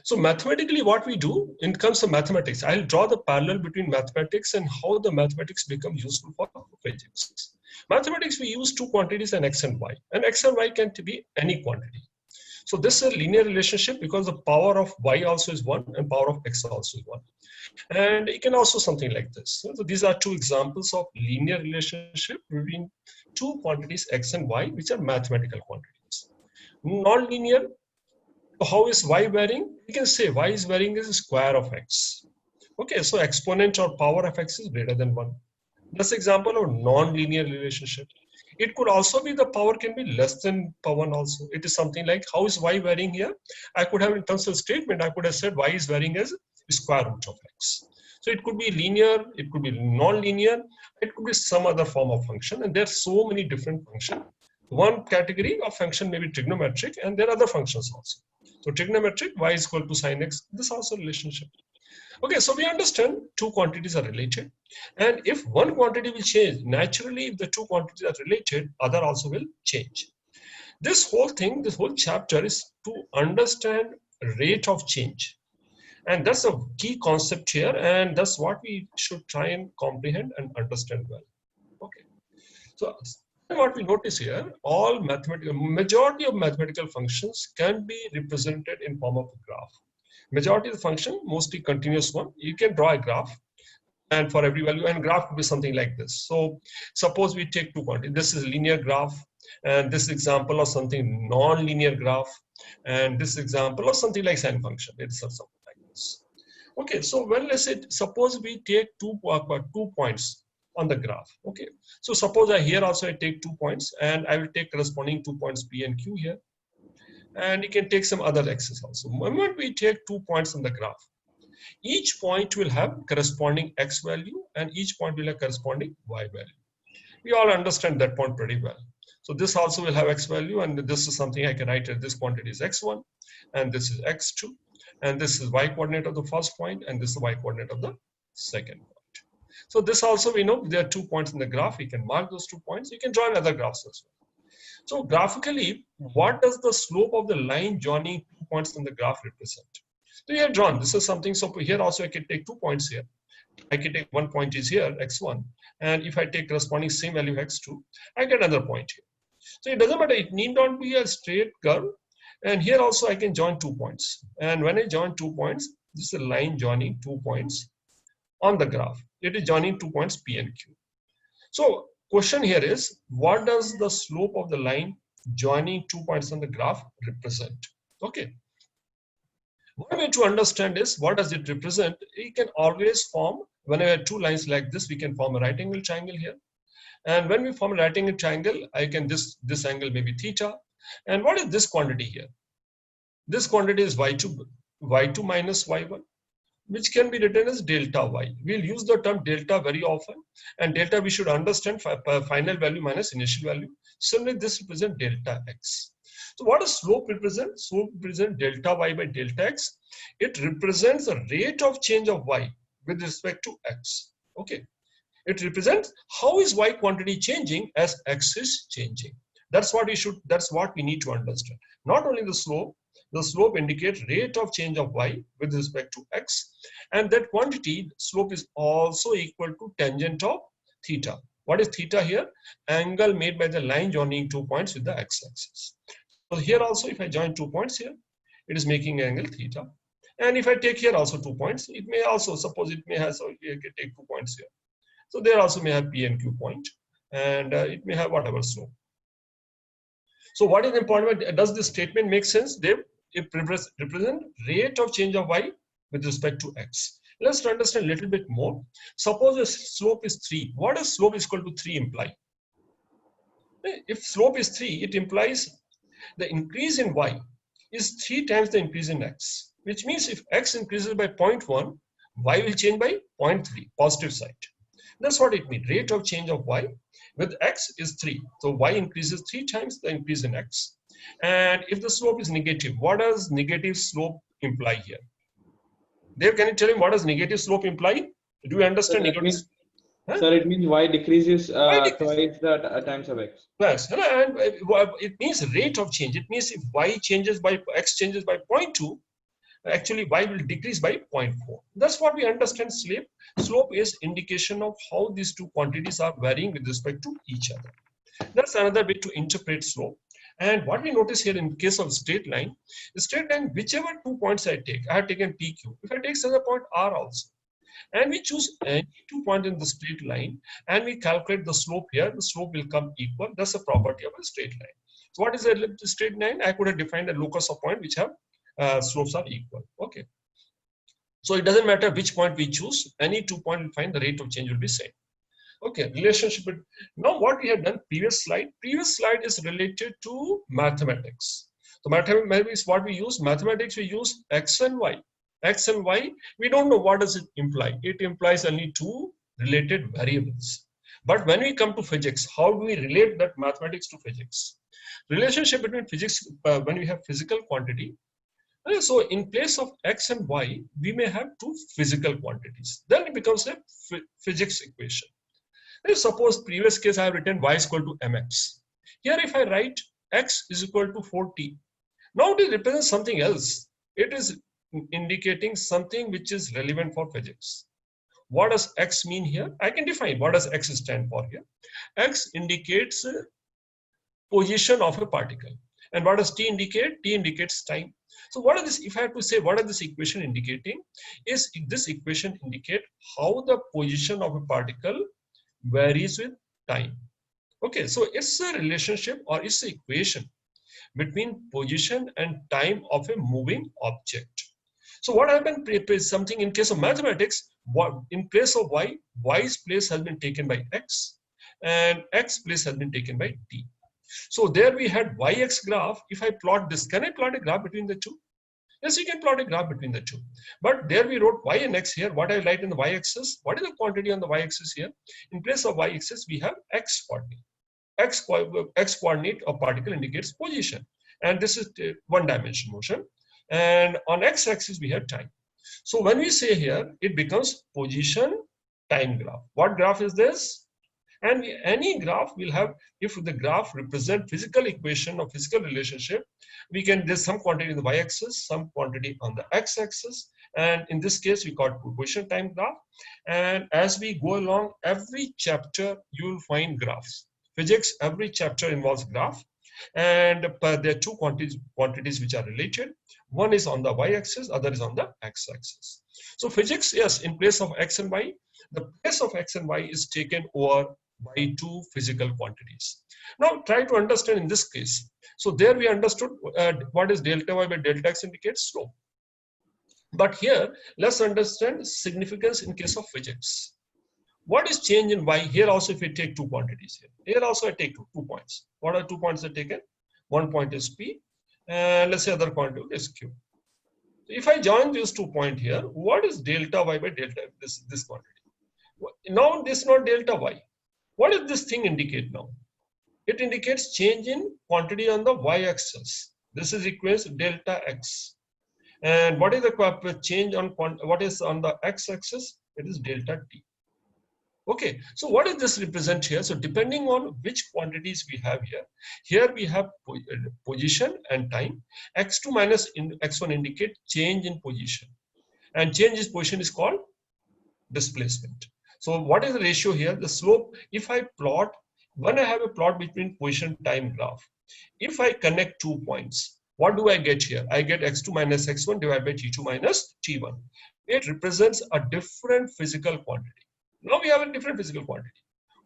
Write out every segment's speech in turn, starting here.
So mathematically, what we do in terms of mathematics, I'll draw the parallel between mathematics and how the mathematics become useful for physics. Mathematics, we use two quantities, an x and y, and x and y can be any quantity. So this is a linear relationship because the power of y also is 1 and power of x also is 1. And it can also something like this. So these are two examples of linear relationship between two quantities x and y, which are mathematical quantities. Non-linear, how is y varying? We can say y is varying as a square of x. Okay, so exponent or power of x is greater than 1. That's example of non-linear relationship. It could also be the power can be less than power 1 also. It is something like, how is y varying here? I could have in terms of statement, I could have said y is varying as square root of x. So it could be linear, it could be non-linear, it could be some other form of function. And there are so many different functions. One category of function may be trigonometric, and there are other functions also. So trigonometric, y is equal to sine x, this also relationship. Okay, so we understand two quantities are related. And if one quantity will change, naturally, if the two quantities are related, other also will change. This whole thing, this whole chapter is to understand rate of change. And that's a key concept here. And that's what we should try and comprehend and understand well. Okay. So what we notice here, all mathematical, majority of mathematical functions can be represented in form of a graph. Majority of the function, mostly continuous one, you can draw a graph and for every value, and graph could be something like this. So suppose we take two quantities, this is linear graph, and this example of something non-linear graph, and this example of something like sine function, it's something like this. Okay, so when let's say, suppose we take 2 points on the graph. Okay, so suppose here also I take 2 points, and I will take corresponding 2 points P and Q here. And you can take some other axes also. When we take 2 points on the graph, each point will have corresponding x value and each point will have corresponding y value. We all understand that point pretty well. So this also will have x value, and this is something I can write as this quantity is x1 and this is x2, and this is y coordinate of the first point and this is y coordinate of the second point. So this also we know there are 2 points in the graph. You can mark those 2 points. You can join other graphs as well. So graphically, what does the slope of the line joining 2 points on the graph represent? So you have drawn, this is something, so here also I can take 2 points here. I can take 1 point is here, x1, and if I take corresponding same value x2, I get another point here. So it doesn't matter, it need not be a straight curve, and here also I can join 2 points. And when I join 2 points, this is a line joining 2 points on the graph. It is joining 2 points P and Q. So question here is, what does the slope of the line joining 2 points on the graph represent? Okay. One way to understand is, what does it represent? You can always form, when I have 2 lines like this, we can form a right angle triangle here. And when we form a right angle triangle, I can, this angle may be theta. And what is this quantity here? This quantity is y2 minus y1, which can be written as delta y. We'll use the term delta very often, and delta we should understand final value minus initial value. Similarly, this represents delta x. So what does slope represent? Slope represents delta y by delta x. It represents the rate of change of y with respect to x. Okay. It represents how is y quantity changing as x is changing. That's what we need to understand. Not only the slope indicates rate of change of y with respect to x, and that quantity slope is also equal to tangent of theta. What is theta here? Angle made by the line joining 2 points with the x-axis. So here also, if I join 2 points here, it is making angle theta. And if I take here also 2 points, it may also, suppose it may have, so you can take 2 points here. So there also may have P and Q point, and it may have whatever slope. So what is important? Does this statement make sense? It represent rate of change of y with respect to x. Let's understand a little bit more. Suppose the slope is 3. What does slope is equal to 3 imply? If slope is 3, it implies the increase in y is 3 times the increase in x, which means if x increases by 0.1, y will change by 0.3, positive side. That's what it means. Rate of change of y with x is 3. So y increases 3 times the increase in x. And if the slope is negative, what does negative slope imply here? Dave, can you tell him what does negative slope imply? Do you understand negative? Sir, it means y decreases twice the times of x. Yes, and it means rate of change. It means if y changes by x changes by 0.2, actually y will decrease by 0.4. That's what we understand slope. Slope is indication of how these two quantities are varying with respect to each other. That's another way to interpret slope. And what we notice here in case of straight line, whichever 2 points I take, I have taken PQ. If I take another point R also, and we choose any 2 points in the straight line, and we calculate the slope here, the slope will come equal. That's a property of a straight line. So what is a straight line? I could have defined a locus of point which have slopes are equal. Okay. So it doesn't matter which point we choose, any 2 point will find the rate of change will be same. Okay, relationship. Now what we have done previous slide is related to mathematics. So mathematics, what we use, mathematics we use x and y. X and y, we don't know what does it imply. It implies only two related variables. But when we come to physics, how do we relate that mathematics to physics? Relationship between physics, when we have physical quantity, so in place of x and y, we may have two physical quantities. Then it becomes a physics equation. Let's suppose previous case I have written y is equal to mx. Here if I write x is equal to 4t, now it represents something else. It is indicating something which is relevant for physics. What does x mean here? I can define what does x stand for here. X indicates position of a particle. And what does t indicate? T indicates time. So what is this? If I have to say what is this equation indicating, is this equation indicate how the position of a particle varies with time. Okay, so it's a relationship or it's an equation between position and time of a moving object. So what happened is something in case of mathematics, in place of y, y's place has been taken by x and x place has been taken by t. So there we had yx graph. If I plot this, can I plot a graph between the two? Yes, you can plot a graph between the two. But there we wrote y and x here. What I write in the y-axis? What is the quantity on the y-axis here? In place of y-axis, we have x coordinate. X coordinate of particle indicates position. And this is one-dimensional motion. And on x-axis, we have time. So when we say here, it becomes position time graph. What graph is this? And any graph will have, if the graph represent physical equation or physical relationship, we can, there's some quantity in the y-axis, some quantity on the x-axis. And in this case, we call it position time graph. And as we go along, every chapter, you will find graphs. Physics, every chapter involves graph. And there are two quantities which are related. One is on the y-axis, other is on the x-axis. So physics, yes, in place of x and y, the place of x and y is taken over by two physical quantities. Now try to understand in this case. So there we understood what is delta y by delta x indicates slope. But here, let's understand significance in case of physics. What is change in y? Here also, if we take two quantities here also I take two points. What are 2 points are taken? One point is P, and let's say other quantity is Q. So if I join these 2 points here, what is delta y by delta this quantity? Now this is not delta y. What does this thing indicate now? It indicates change in quantity on the y-axis. This is equals delta x. And what is the change on what is on the x-axis? It is delta t. Okay, so what does this represent here? So depending on which quantities we have here we have position and time. X2 minus x1 indicate change in position. And change in position is called displacement. So what is the ratio here? The slope, if I plot, when I have a plot between position time graph, if I connect 2 points, what do I get here? I get x2 minus x1 divided by t2 minus t1. It represents a different physical quantity. Now we have a different physical quantity.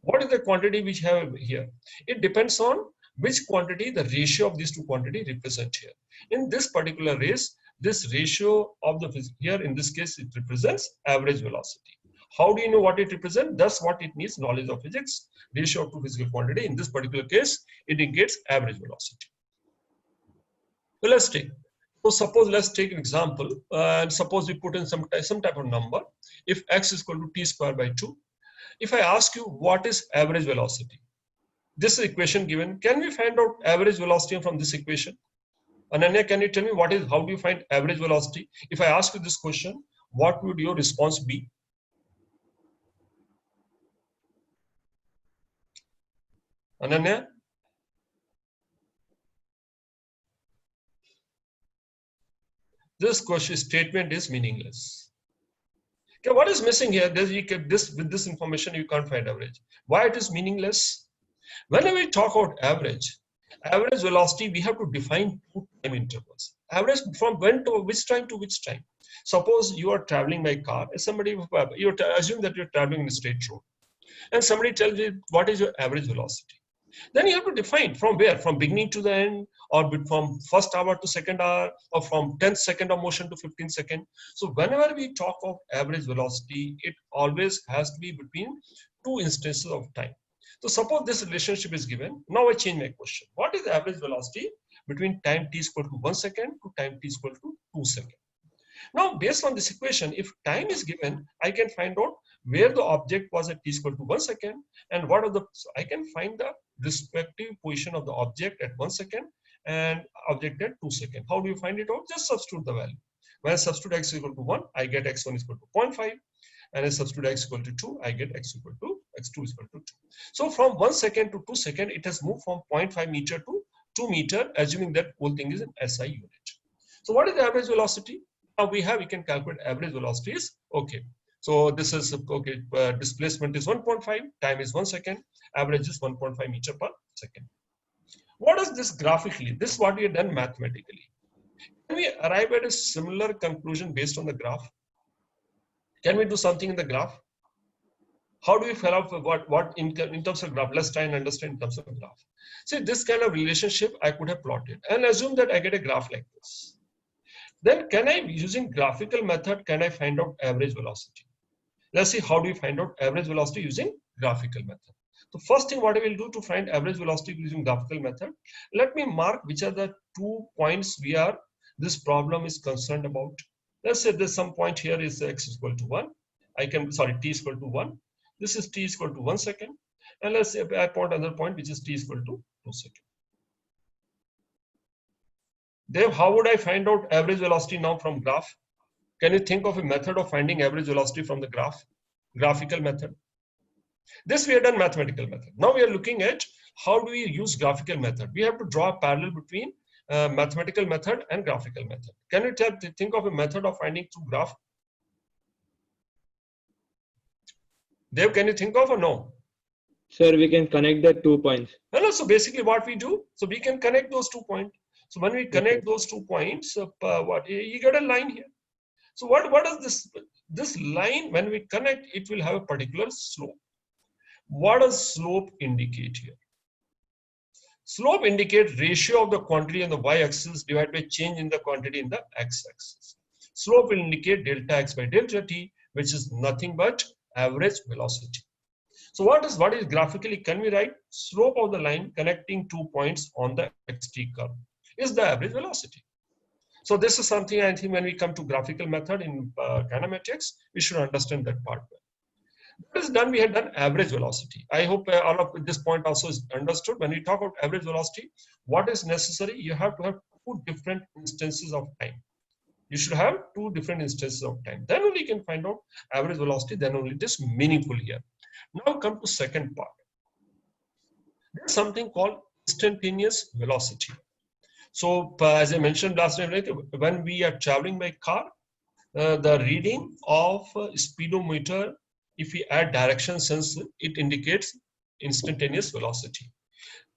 What is the quantity which we have here? It depends on which quantity the ratio of these two quantities represent here. In this particular case, this ratio of the here in this case it represents average velocity. How do you know what it represents? That's what it needs knowledge of physics. Ratio of two physical quantity. In this particular case, it indicates average velocity. So let's take. So suppose let's take an example. And suppose we put in some type of number. If x is equal to t square by 2. If I ask you what is average velocity, this equation given, can we find out average velocity from this equation? Ananya, can you tell me how do you find average velocity? If I ask you this question, what would your response be? Ananya? this question statement is meaningless. Okay, what is missing here? With this information, you can't find average. Why it is meaningless? Whenever we talk about average velocity, we have to define two time intervals. Average from when to which time to which time. Suppose you are traveling by car, assume that you're traveling in a straight road, and somebody tells you what is your average velocity. Then you have to define from where, from beginning to the end, or from first hour to second hour, or from 10th second of motion to 15th second. So whenever we talk of average velocity, it always has to be between two instances of time. So suppose this relationship is given. Now I change my question. What is the average velocity between time t is equal to 1 second to time t is equal to 2 seconds? Now, based on this equation, if time is given, I can find out where the object was at t is equal to 1 second, and what are the, so I can find the respective position of the object at 1 second and object at 2 seconds. How do you find it out? Just substitute the value. When I substitute x equal to 1, I get x1 is equal to 0.5, and I substitute x equal to 2, I get x2 is equal to 2. So from 1 second to 2 seconds, it has moved from 0.5 meter to 2 meter, assuming that whole thing is in SI unit. So what is the average velocity? Now we can calculate average velocities. Okay, so this is okay. Displacement is 1.5, time is 1 second, average is 1.5 meter per second. What is this graphically? This is what we have done mathematically. Can we arrive at a similar conclusion based on the graph? Can we do something in the graph? How do we fill out what in terms of graph? Let's try and understand in terms of graph. See, this kind of relationship I could have plotted, and assume that I get a graph like this. Then can I, using graphical method, can I find out average velocity? Let's see how do we find out average velocity using graphical method. The first thing what I will do to find average velocity using graphical method, let me mark which are the 2 points this problem is concerned about. Let's say there's some point here is x is equal to 1. T is equal to 1. This is t is equal to 1 second. And let's say I point another point which is t is equal to 2 seconds. Dev, how would I find out average velocity now from graph? Can you think of a method of finding average velocity from the graph? Graphical method. This we have done mathematical method. Now we are looking at how do we use graphical method. We have to draw a parallel between mathematical method and graphical method. Can you think of a method of finding through graph? Dev, can you think of or no? Sir, we can connect the 2 points. No, so basically what we do, so we can connect those 2 points. So when we connect those 2 points, you get a line here. So what is this line? When we connect, it will have a particular slope. What does slope indicate here? Slope indicates ratio of the quantity on the y-axis divided by change in the quantity in the x-axis. Slope will indicate delta x by delta t, which is nothing but average velocity. So what is graphically, can we write slope of the line connecting 2 points on the xt curve is the average velocity. So this is something I think when we come to graphical method in kinematics, we should understand that part well. That is done, we had done average velocity. I hope all of this point also is understood. When we talk about average velocity, what is necessary? You have to have 2 different instances of time. You should have 2 different instances of time. Then only you can find out average velocity, then only it is meaningful here. Now come to second part. There's something called instantaneous velocity. So as I mentioned last time, when we are traveling by car, the reading of speedometer, if we add direction sensor, it indicates instantaneous velocity.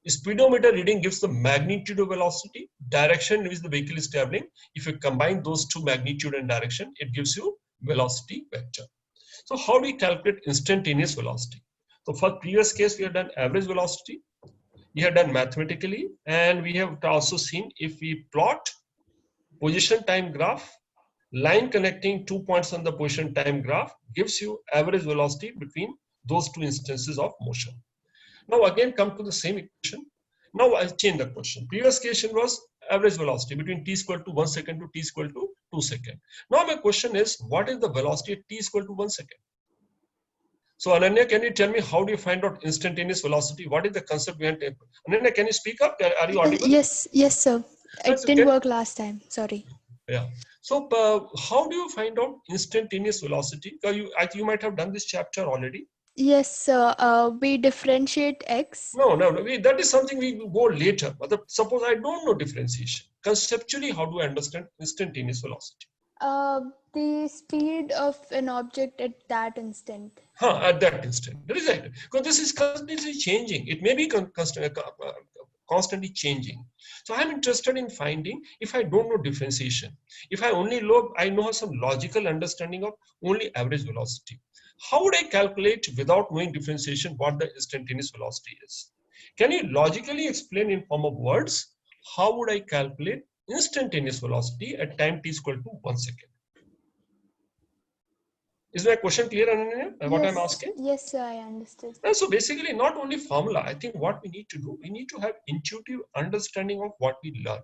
Speedometer reading gives the magnitude of velocity, direction in which the vehicle is traveling. If you combine those 2, magnitude and direction, it gives you velocity vector. So how do we calculate instantaneous velocity? So for previous case, we have done average velocity. We have done mathematically, and we have also seen if we plot position time graph, line connecting 2 points on the position time graph gives you average velocity between those 2 instances of motion. Now again come to the same equation. Now I change the question. Previous question was average velocity between t is equal to 1 second to t is equal to 2 seconds. Now my question is, what is the velocity at t is equal to 1 second? So Ananya, can you tell me how do you find out instantaneous velocity? What is the concept behind it? Ananya, can you speak up? Are you audible? Yes, sir. It didn't work last time. Sorry. Yeah. So how do you find out instantaneous velocity? You might have done this chapter already. Yes, sir. We differentiate x. No. That is something we will go later. But suppose I don't know differentiation. Conceptually, how do I understand instantaneous velocity? The speed of an object at that instant. At that instant. That is right. Because this is constantly changing. It may be constantly changing. So I'm interested in finding if I don't know differentiation. If I only know, I know some logical understanding of only average velocity. How would I calculate without knowing differentiation what the instantaneous velocity is? Can you logically explain in form of words? How would I calculate instantaneous velocity at time t is equal to 1 second? Is my question clear, Ananya? What I'm asking? Yes, sir, I understood. So basically, not only formula, I think what we need to do, we need to have intuitive understanding of what we learn.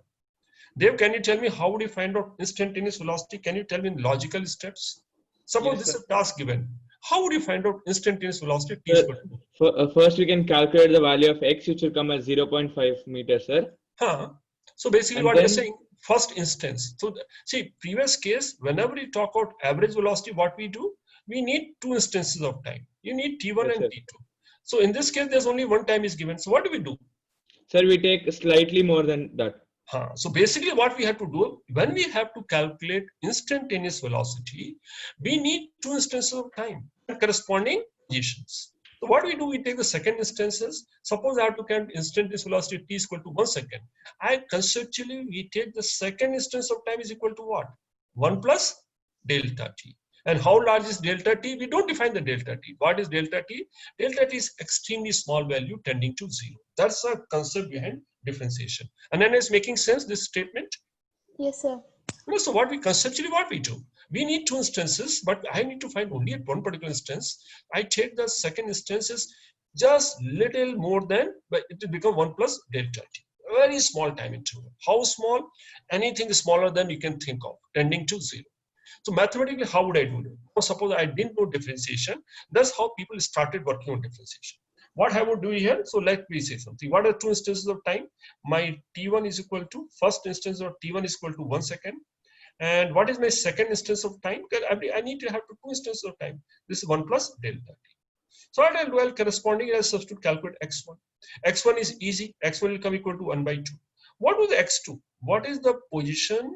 Dev, can you tell me how would you find out instantaneous velocity? Can you tell me in logical steps? Suppose this is a task given. How would you find out instantaneous velocity? T equal to? First, we can calculate the value of x, which will come as 0.5 meters, sir. So basically, And what then, you're saying, first instance. So see, previous case, whenever we talk about average velocity, what we do, we need two instances of time. You need T1 yes, and sir. T2. So in this case, there's only one time is given. So what do we do? Sir, we take slightly more than that. So basically what we have to do, when we have to calculate instantaneous velocity, we need two instances of time and corresponding positions. So what we do, we take the second instances. Suppose I have to count instantaneous velocity t is equal to 1 second. Conceptually, we take the second instance of time is equal to what? 1 plus delta t. And how large is delta t? We don't define the delta t. What is delta t? Delta t is extremely small value tending to 0. That's the concept behind differentiation. And then it's making sense, this statement? Yes, sir. So what we conceptually, what we do? We need two instances, but I need to find only at one particular instance. I take the second instance is just little more than, but it will become 1 plus delta t. A very small time interval. How small? Anything smaller than you can think of, tending to 0. So mathematically, how would I do it? Now, suppose I didn't know differentiation. That's how people started working on differentiation. What I would do here, so let me say something. What are two instances of time? My t1 is equal to, first instance of t1 is equal to 1 second. And what is my second instance of time? I need to have two instances of time. This is 1 plus delta t. So what I'll do, I'll corresponding as substitute calculate x1. x1 is easy. x1 will come equal to 1 by 2. What was the x2? What is the position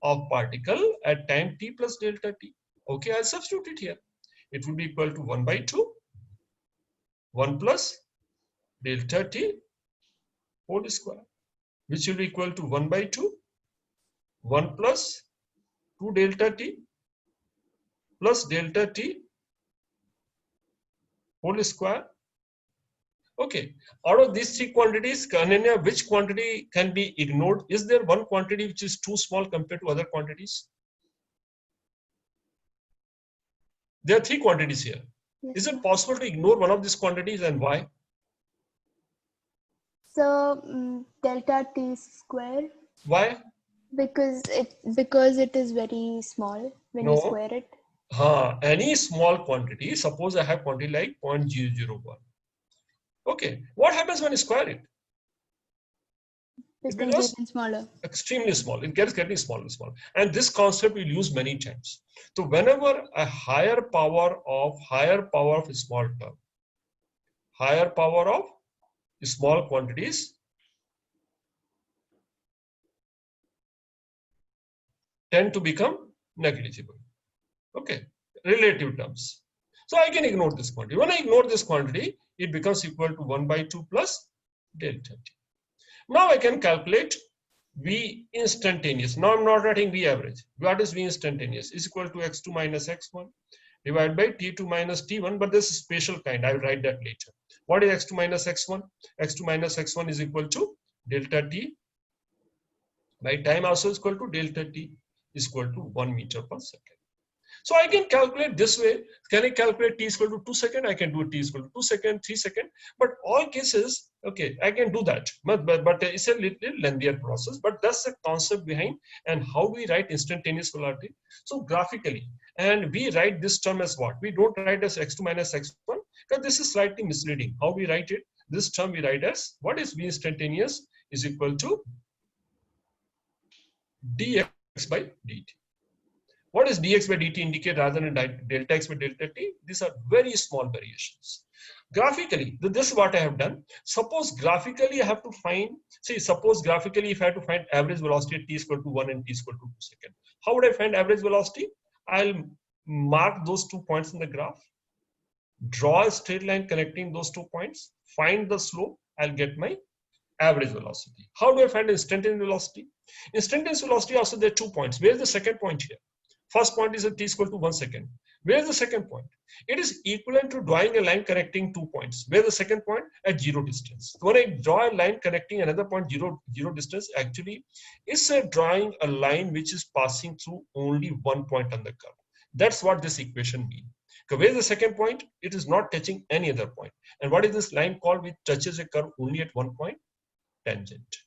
of particle at time t plus delta t? Okay, I'll substitute it here. It will be equal to 1 by 2, 1 plus delta t whole square, which will be equal to 1 by 2, 1 plus 2 delta t plus delta t whole square. Okay, out of these three quantities, Ananya, which quantity can be ignored? Is there one quantity which is too small compared to other quantities? There are three quantities here. Yes, Is sir. it possible to ignore one of these quantities, and why? So delta t square, Why? because it is very small when you No. square it. Any small quantity, suppose I have quantity like 0.001. Okay, what happens when you square it? It It becomes becomes even smaller. extremely small. It gets getting smaller and smaller. And this concept we'll use many times. So whenever a higher power of small term, higher power of small quantities tend to become negligible. Okay, relative terms. So I can ignore this quantity. When I ignore this quantity, it becomes equal to 1 by 2 plus delta t. Now I can calculate V instantaneous. Now I'm not writing V average. What is V instantaneous? Is equal to x2 minus x1 divided by t2 minus t1, but this is special kind. I'll write that later. What is x2 minus x1? x2 minus x1 is equal to delta t by time also is equal to delta t is equal to 1 meter per second. So I can calculate this way. Can I calculate t is equal to 2 seconds? I can do t is equal to 2 seconds, 3 seconds. But all cases, okay, I can do that. But it's a little lengthier process. But that's the concept behind and how do we write instantaneous velocity. So graphically, and we write this term as what? We don't write as x2 minus x1 because this is slightly misleading. How we write it? This term we write as what is v instantaneous is equal to dx by dt. What is dx by dt indicate rather than delta x by delta t? These are very small variations. Graphically, this is what I have done. Suppose graphically I have to find, suppose graphically if I have to find average velocity at t is equal to 1 and t is equal to 2 seconds. How would I find average velocity? I'll mark those 2 points in the graph, draw a straight line connecting those 2 points, find the slope, I'll get my average velocity. How do I find instantaneous velocity? Instantaneous velocity also there are 2 points. Where is the second point here? First point is at t is equal to 1 second. Where is the second point? It is equivalent to drawing a line connecting 2 points. Where is the second point? At 0 distance. So when I draw a line connecting another point 0 distance, actually it's drawing a line which is passing through only 1 point on the curve. That's what this equation means. Where is the second point? It is not touching any other point. And what is this line called which touches a curve only at 1 point? Tangent.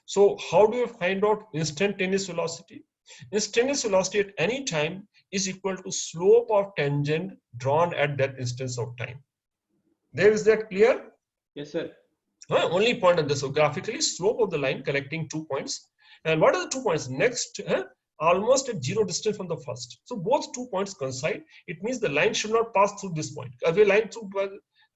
So how do you find out instantaneous velocity? Instantaneous velocity at any time is equal to slope of tangent drawn at that instance of time. There is that clear? Yes, sir. Only point on this. So graphically, slope of the line connecting 2 points. And what are the 2 points? Next, almost at 0 distance from the first. So both 2 points coincide. It means the line should not pass through this point. If a line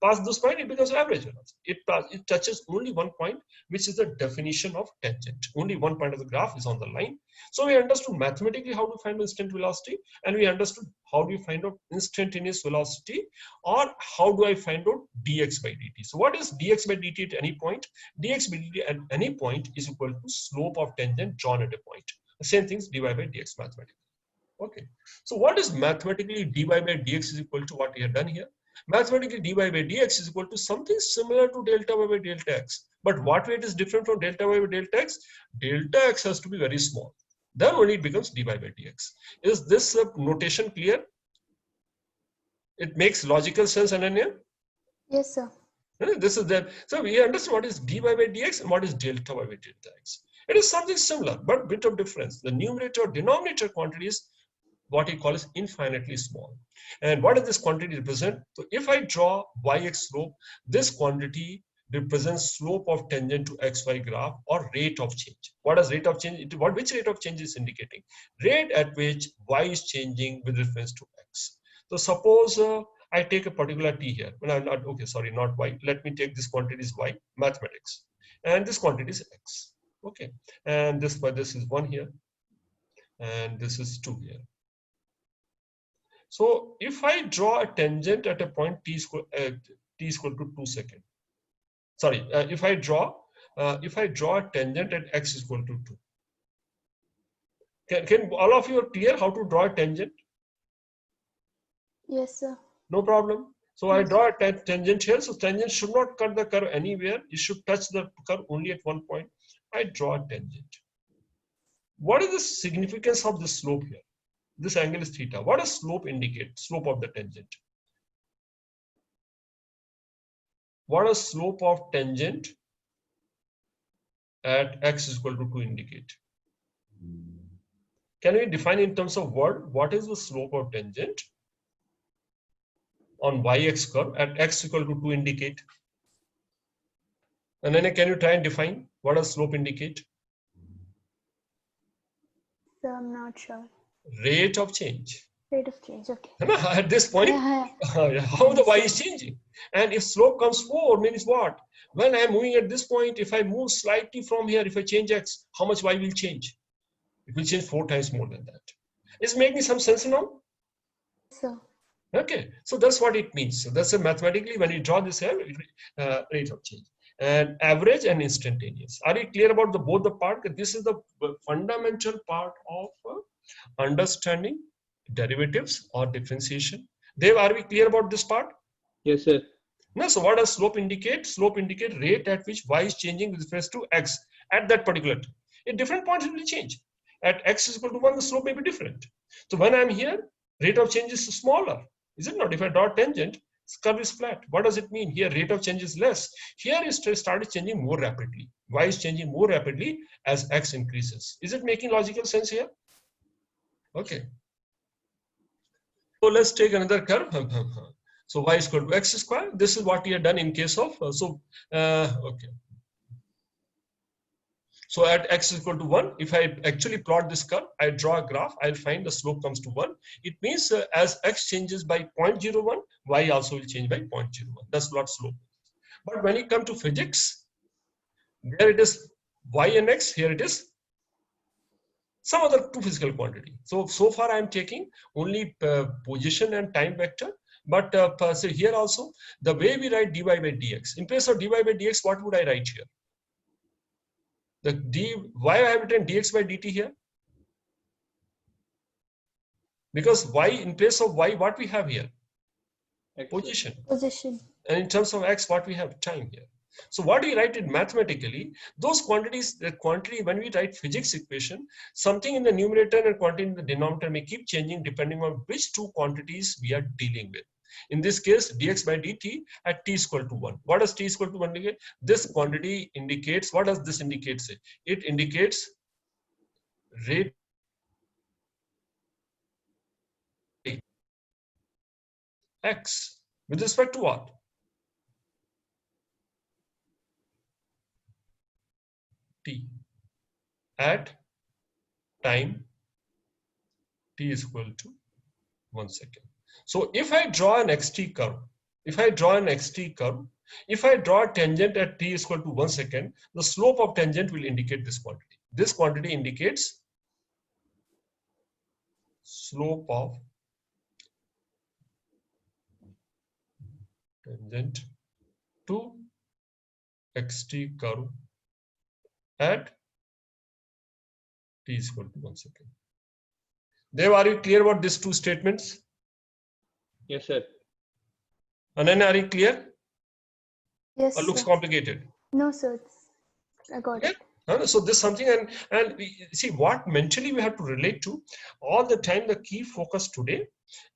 pass this point, it becomes average velocity. It touches only 1 point, which is the definition of tangent. Only 1 point of the graph is on the line. So we understood mathematically how to find instant velocity, and we understood how do you find out instantaneous velocity, or how do I find out dx by dt. So what is dx by dt at any point? Dx by dt at any point is equal to slope of tangent drawn at a point. The same things dy by dx mathematically. Okay. So what is mathematically dy by dx is equal to what we have done here? Mathematically, dy by dx is equal to something similar to delta y by delta x. But what way it is different from delta y by delta x? Delta x has to be very small. Then only it becomes dy by dx. Is this notation clear? It makes logical sense, Ananya? Yes, sir. This is there. So we understand what is dy by dx and what is delta y by delta x. It is something similar, but bit of difference. The numerator denominator quantity is what he calls infinitely small. And what does this quantity represent? So if I draw yx slope, this quantity represents slope of tangent to xy graph or rate of change. What is rate of change? Which rate of change is indicating? Rate at which y is changing with reference to x. So suppose I take a particular t here. Well, I'm not, okay, sorry, not y. Let me take this quantity is y, mathematics. And this quantity is x. Okay. And this is 1 here. And this is 2 here. So if I draw a tangent at a point t is equal to 2 seconds. Sorry, if I draw a tangent at x is equal to 2. Can all of you are clear how to draw a tangent? Yes, sir. No problem. So I draw a tangent here. So tangent should not cut the curve anywhere. It should touch the curve only at 1 point. I draw a tangent. What is the significance of this slope here? This angle is theta. What does slope indicate? Slope of the tangent. What does slope of tangent at x is equal to 2 indicate? Can we define in terms of word? What is the slope of tangent on yx curve at x equal to 2 indicate? And then can you try and define what does slope indicate? So I'm not sure. Rate of change. Rate of change, okay. At this point, how the y is changing. And if slope comes 4, means what? When I am moving at this point, if I move slightly from here, if I change x, how much y will change? It will change 4 times more than that. Is making some sense now? So. Okay, so that's what it means. So that's mathematically when you draw this here, rate of change. And average and instantaneous. Are you clear about both the part? This is the fundamental part of understanding derivatives or differentiation. Dev, are we clear about this part? Yes, sir. No, so what does slope indicate? Slope indicate rate at which y is changing with respect to x at that particular time. At different points it will change. At x is equal to 1, the slope may be different. So when I'm here, rate of change is smaller. Is it not? If I draw tangent, curve is flat. What does it mean? Here rate of change is less. Here it started changing more rapidly. Y is changing more rapidly as x increases. Is it making logical sense here? Okay. So let's take another curve. So y is equal to x square. This is what we have done in case of, okay. So at x is equal to 1, if I actually plot this curve, I draw a graph, I'll find the slope comes to 1. It means as x changes by 0.01, y also will change by 0.01. That's what slope is. But when you come to physics, there it is y and x, here it is some other two physical quantity. So far I am taking only position and time vector. But so here also, the way we write dy by dx, in place of dy by dx, what would I write here? Why I have written dx by dt here? Because y, in place of y, what we have here? Position. And in terms of x, what we have? Time here. So what we write it mathematically, those quantities, the quantity, when we write physics equation, something in the numerator and quantity in the denominator may keep changing depending on which two quantities we are dealing with. In this case, dx by dt at t is equal to 1. What does t is equal to 1 indicate? This quantity indicates, what does this indicate? It indicates rate x with respect to what? T at time t is equal to 1 second. So if I draw an xt curve, if I draw a tangent at t is equal to 1 second, the slope of tangent will indicate this quantity. This quantity indicates slope of tangent to xt curve at t is equal to 1 second. Dev, are you clear about these two statements? Yes, sir. Ananya, are you clear? Yes. Or looks sir. complicated? No, sir. I got it. So this is something, and we see what mentally we have to relate to all the time. The key focus today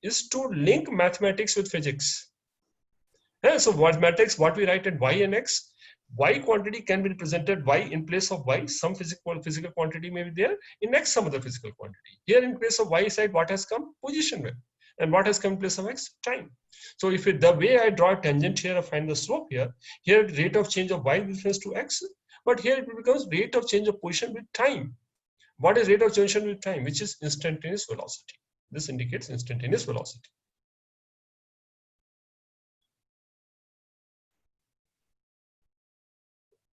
is to link mathematics with physics. So mathematics, what we write at y and x, y quantity can be represented y in place of y, some physical quantity may be there, in x some other physical quantity. Here in place of y side, what has come? Position wave. And what has come in place of x? Time. So if the way I draw a tangent here, I find the slope here rate of change of y with reference to x, but here it becomes rate of change of position with time. What is rate of change with time? Which is instantaneous velocity. This indicates instantaneous velocity.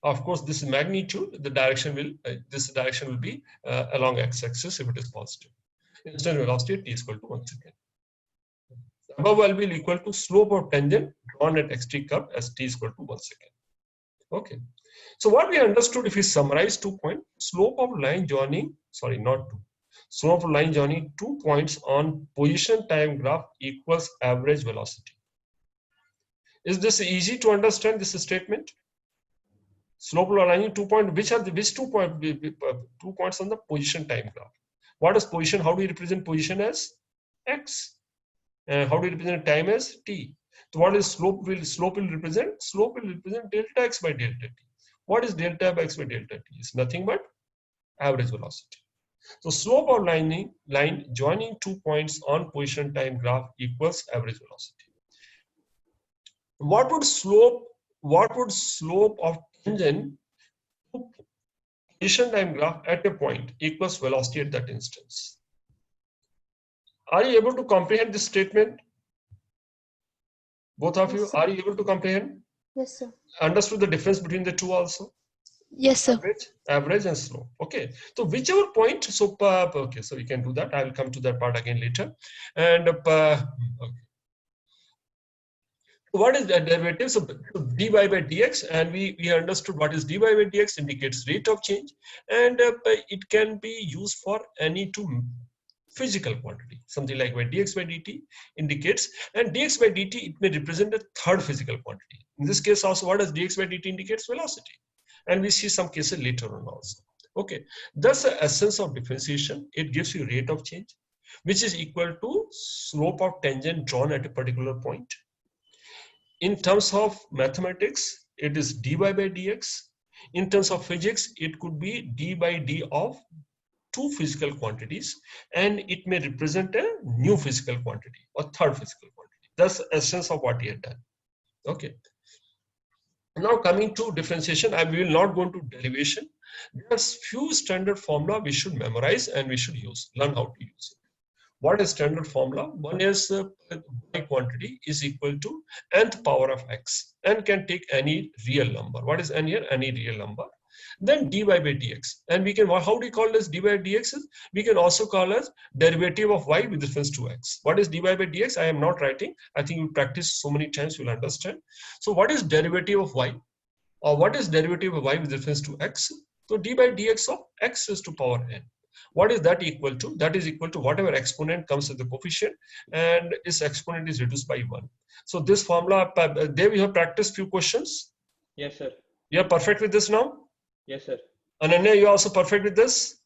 Of course, this magnitude, the direction will be along x-axis if it is positive. Instant velocity at t is equal to 1 second. Above will be equal to slope of tangent drawn at xt curve as t is equal to 1 second. Okay. So what we understood, if we summarize 2 points, slope of line joining, slope of line joining 2 points on position time graph equals average velocity. Is this easy to understand, this statement? Slope of line 2 points, which 2 points on the position time graph? What is position? How do we represent position as x? And how do we represent time as t? So what is slope will represent? Slope will represent delta x by delta t. What is delta x by delta t? It's nothing but average velocity. So slope of line joining 2 points on position time graph equals average velocity. What would slope of tangent to position time graph at a point equals velocity at that instance? Are you able to comprehend this statement? Both of you, are you able to comprehend? Yes, sir. Understood the difference between the two also? Yes, sir. Average and slope. Okay. So whichever point, okay, so you can do that. I will come to that part again later. And okay. What is the derivative? So dy by dx, and we understood what is dy by dx indicates rate of change, and it can be used for any two physical quantity. Something like dx by dt indicates, and dx by dt, it may represent a third physical quantity. In this case also, what does dx by dt indicates? Velocity. And we see some cases later on also. Okay, that's the essence of differentiation. It gives you rate of change, which is equal to slope of tangent drawn at a particular point. In terms of mathematics, it is dy by dx. In terms of physics, it could be d by d of two physical quantities, and it may represent a new physical quantity or third physical quantity. That's the essence of what he had done. Okay. Now coming to differentiation, I will not go into derivation. There's few standard formula we should memorize and we should learn how to use it. What is standard formula? One is y quantity is equal to nth power of x. N can take any real number. What is n here? Any real number. Then dy by dx. And we can, how do you call this dy by dx? We can also call as derivative of y with reference to x. What is dy by dx? I am not writing. I think you practice so many times, you'll understand. So what is derivative of y? Or what is derivative of y with reference to x? So d by dx of x is to power n. What is that equal to? That is equal to whatever exponent comes with the coefficient, and its exponent is reduced by 1. So this formula, there we have practiced few questions. Yes, sir. You are perfect with this now? Yes, sir. Ananya, you are also perfect with this?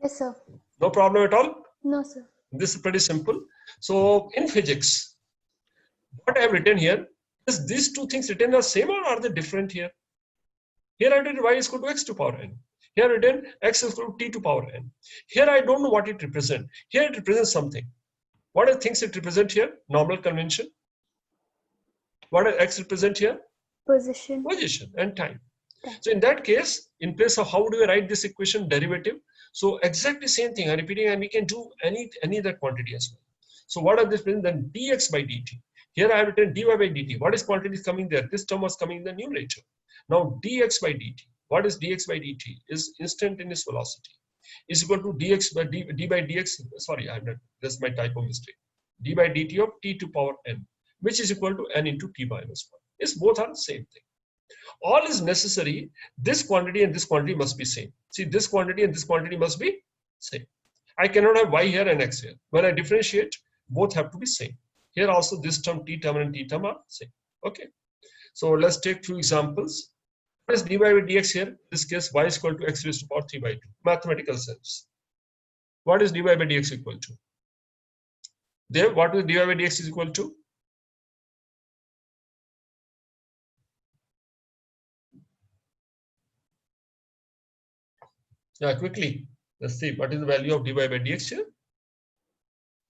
Yes, sir. No problem at all? No, sir. This is pretty simple. So in physics, what I have written here, is these two things written are same or are they different here? Here I did y is equal to x to power n. Here I did x is equal to t to power n. Here I don't know what it represents. Here it represents something. What are things it represents here? Normal convention. What does x represent here? Position. Position and time. Time. So in that case, in place of how do we write this equation derivative? So exactly same thing I'm repeating, and we can do any other quantity as well. So what are this? Then dx by dt. Here I have written dy by dt. What is quantity is coming there? This term was coming in the numerator. Now dx by dt. What is dx by dt? Is instantaneous velocity. Is equal to dx by d by dx. Sorry, I'm not. That's my typo mistake. D by dt of t to power n, which is equal to n into t minus 1. Is both are the same thing. All is necessary. This quantity and this quantity must be same. See, this quantity and this quantity must be same. I cannot have y here and x here. When I differentiate, both have to be same. Here also this term t term and t term are same. Okay. So let's take few examples. What is dy by dx here? In this case, y is equal to x raised to power 3 by 2. Mathematical sense. What is dy by dx equal to? There, what is dy by dx is equal to? Yeah, quickly. Let's see. What is the value of dy by dx here?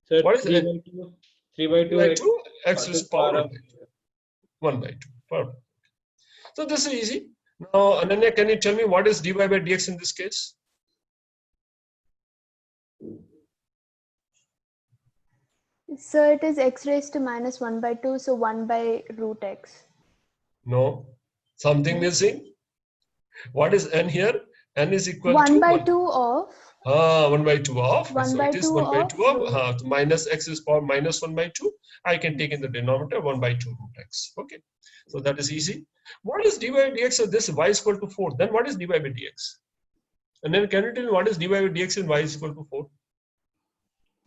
Sir, What is 3 it? by 2. 3 by 2 3 by x 2 x raised to power 1 by 2. 1 by 2. Perfect. So this is easy. Now, Ananya, can you tell me what is dy by dx in this case? So it is x raised to minus 1 by 2, so 1 by root x. No. Something missing? What is n here? N is equal 1 to by 2 of 1 by 2 of. 1 So by it is 2 1 by of 2 of minus x is power minus 1 by 2. I can take in the denominator 1 by 2 root x. Okay. So that is easy. What is dy by dx of this? Y is equal to 4. Then what is dy by dx? And then can you tell me what is dy by dx and y is equal to 4?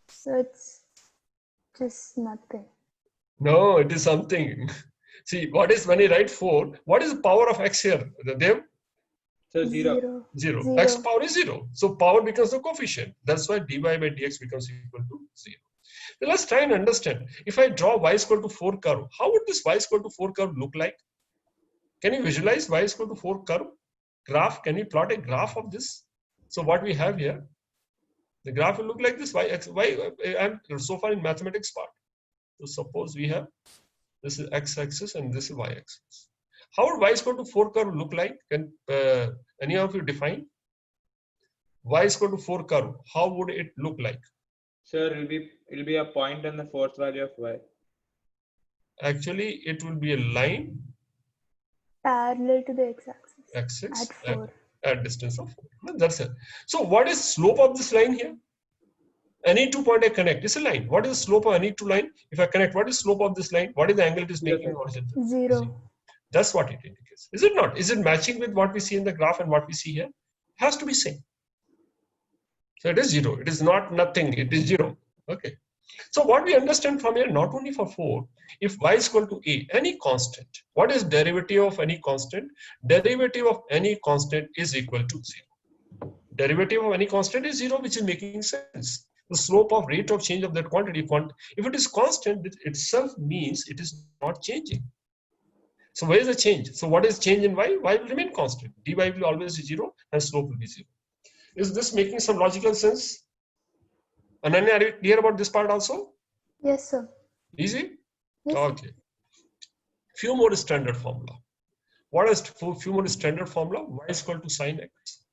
So it's just nothing. No, it is something. See, what is when you write 4? What is the power of x here? Dev? So 0. 0. X power is 0. So power becomes the coefficient. That's why dy by dx becomes equal to 0. Now let's try and understand. If I draw y is equal to 4 curve, how would this y is equal to 4 curve look like? Can you visualize y is equal to 4 curve? Graph, can you plot a graph of this? So what we have here, the graph will look like this. I'm so far in mathematics part. So suppose we have, this is x-axis and this is y-axis. How would y is equal to 4 curve look like? Can any of you define? Y is equal to 4 curve. How would it look like? Sir, it'll be a point on the fourth value of y. Actually, it will be a line Parallel to the x-axis. axis At 4. at distance of 4. That's it. So what is slope of this line here? Any 2 point I connect, it's a line. What is the slope of any 2 line? If I connect, what is slope of this line? What is the angle it is making? Horizontal? 0. That's what it indicates. Is it not? Is it matching with what we see in the graph and what we see here? It has to be same. So it is 0. It is not nothing. It is 0. Okay. So what we understand from here, not only for 4, if y is equal to a, any constant, what is derivative of any constant? Derivative of any constant is equal to 0. Derivative of any constant is 0, which is making sense. The slope of rate of change of that quantity, if it is constant, it itself means it is not changing. So where is the change? So what is change in y? Y will remain constant. dy will always be 0 and slope will be 0. Is this making some logical sense? Ananya, are you clear about this part also? Yes, sir. Easy? Yes, Okay. Few more standard formula. What is few more standard formula? Y is equal to sin x.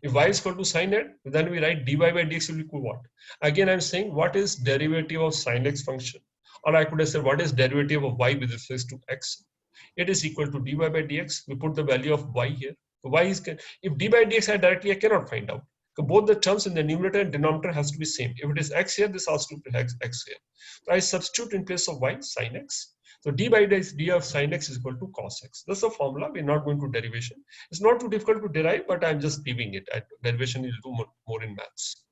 If y is equal to sin x, then we write dy by dx will equal what? Again, I'm saying what is derivative of sin x function? Or I could have said what is derivative of y with respect to x? It is equal to dy by dx. We put the value of y here. Y is, if dy by dx I directly I cannot find out. So both the terms in the numerator and denominator has to be same. If it is x here, this has to be x here. So I substitute in place of y sin x. So d by d of sin x is equal to cos x. That's the formula. We're not going to derivation. It's not too difficult to derive, but I'm just leaving it. Derivation will do more in maths.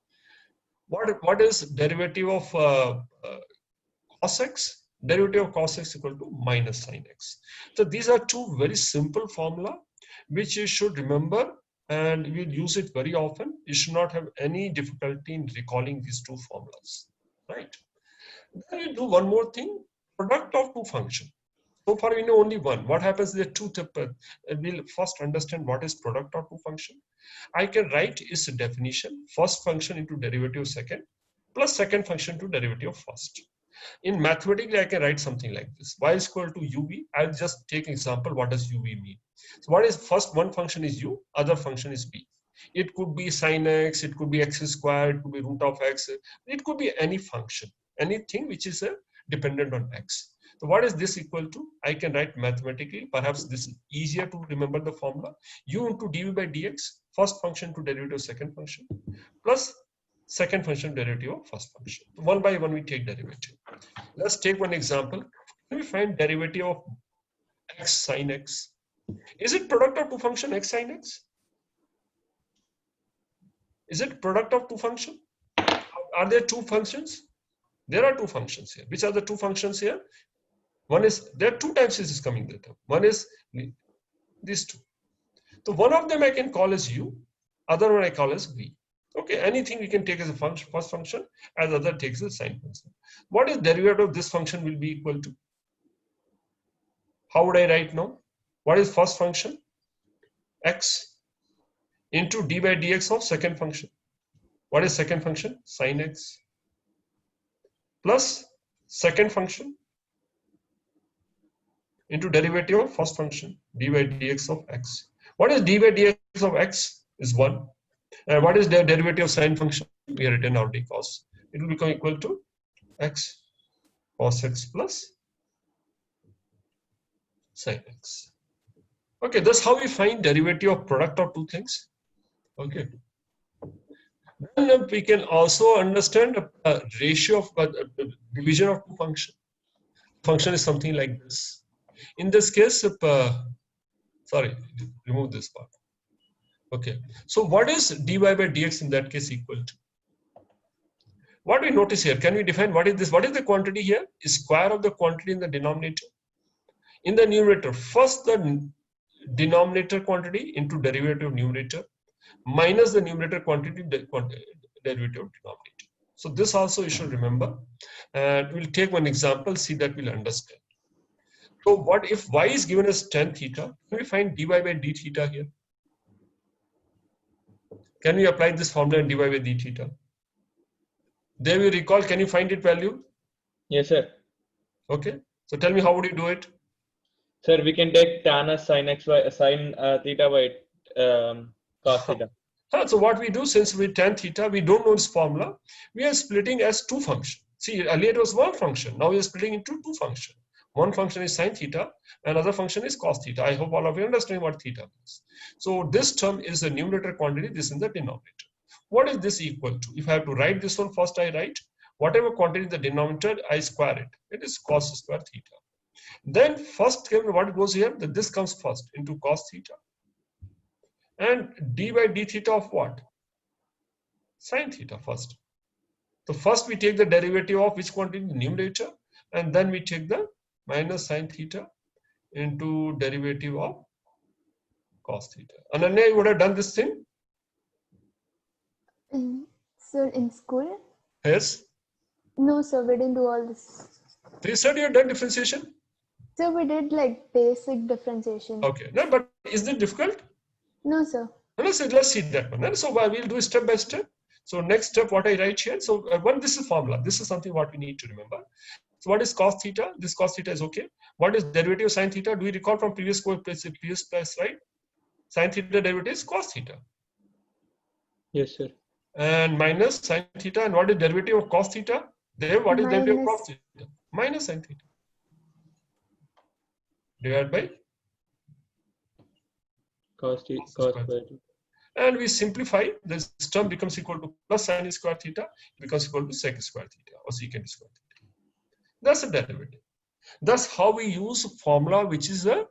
What is derivative of cos x? Derivative of cos x equal to minus sin x. So these are two very simple formula which you should remember, and we'll use it very often. You should not have any difficulty in recalling these two formulas, right? Then we'll do one more thing, product of two functions. So far we know only one. What happens is there are two types. We'll first understand what is product of two function. I can write its definition, first function into derivative of second, plus second function to derivative of first. In mathematically, I can write something like this. Y is equal to ub. I'll just take example. What does ub mean? So what is first one function is u, other function is b. It could be sin x, it could be x squared, it could be root of x. It could be any function, anything which is dependent on x. So what is this equal to? I can write mathematically. Perhaps this is easier to remember the formula. U into dv by dx, first function to derivative of second function, plus second function derivative of first function. One by one we take derivative. Let's take one example. Can we find derivative of x sin x? Is it product of two function x sin x? Is it product of two function? Are there two functions? There are two functions here. Which are the two functions here? One is, there are two times this is coming later. One is these two. So one of them I can call as u, other one I call as v. Okay, anything we can take as a function, first function, as other takes as sine function. What is derivative of this function will be equal to? How would I write now? What is first function? X into d by dx of second function. What is second function? Sin x plus second function into derivative of first function, d by dx of x. What is d by dx of x? Is 1. And what is the derivative of sine function? We have written already cos. It will become equal to x cos x plus sin x. Okay, that's how we find derivative of product of two things. Okay. Then we can also understand a ratio of division of two functions. Function is something like this. In this case, sorry, remove this part. Okay, so what is dy by dx in that case equal to? What we notice here, can we define what is this? What is the quantity here? Is square of the quantity in the denominator. In the numerator, first the denominator quantity into derivative of numerator minus the numerator quantity derivative of denominator. So this also you should remember. And we'll take one example, see that we'll understand. So what if y is given as tan theta? Can we find dy by d theta here? Can we apply this formula and dy by d theta? There we recall, can you find it value? Yes, sir. Okay. So tell me, how would you do it? Sir, we can take tan as sin x by sin theta by cos theta. So what we do, since we tan theta, we don't know this formula, we are splitting as two functions. See, earlier it was one function. Now we are splitting into two functions. One function is sin theta, another function is cos theta. I hope all of you understand what theta is. So this term is the numerator quantity, this is the denominator. What is this equal to? If I have to write this one, first I write whatever quantity is the denominator, I square it. It is cos square theta. Then first, what goes here? That this comes first into cos theta. And d by d theta of what? Sin theta first. So first we take the derivative of which quantity? The numerator. And then we take the minus sin theta into derivative of cos theta. Ananya, you would have done this thing? So in school? Yes. No, sir, we didn't do all this. So you said you have done differentiation? So we did like basic differentiation. Okay. No, but is it difficult? No, sir. Let's see that one. And so we'll do step by step. So next step, what I write here. So this is formula. This is something what we need to remember. So what is cos theta? This cos theta is okay. What is derivative of sin theta? Do we recall from previous class, right? Sin theta derivative is cos theta. Yes, sir. And minus sine theta. And what is derivative of cos theta? There, what is derivative of cos theta? Minus sine theta. Divided by Cos square square. theta. And we simplify, this term becomes equal to plus sine square theta, becomes equal to sec square theta or secant square theta. That's the derivative. That's how we use formula which is a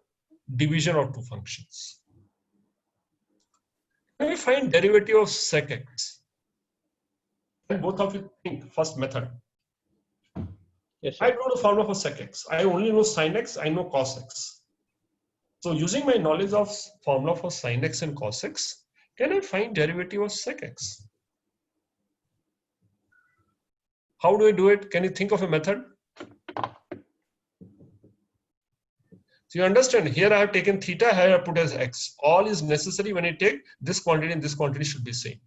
division of two functions. When we find derivative of sec x, and both of you think first method. Yes, I sir. don't know the formula for sec x. I only know sin x, I know cos x. So using my knowledge of formula for sin x and cos x, can I find derivative of sec x? How do I do it? Can you think of a method? So you understand, here I have taken theta, here I have put as x. All is necessary when I take this quantity and this quantity should be same.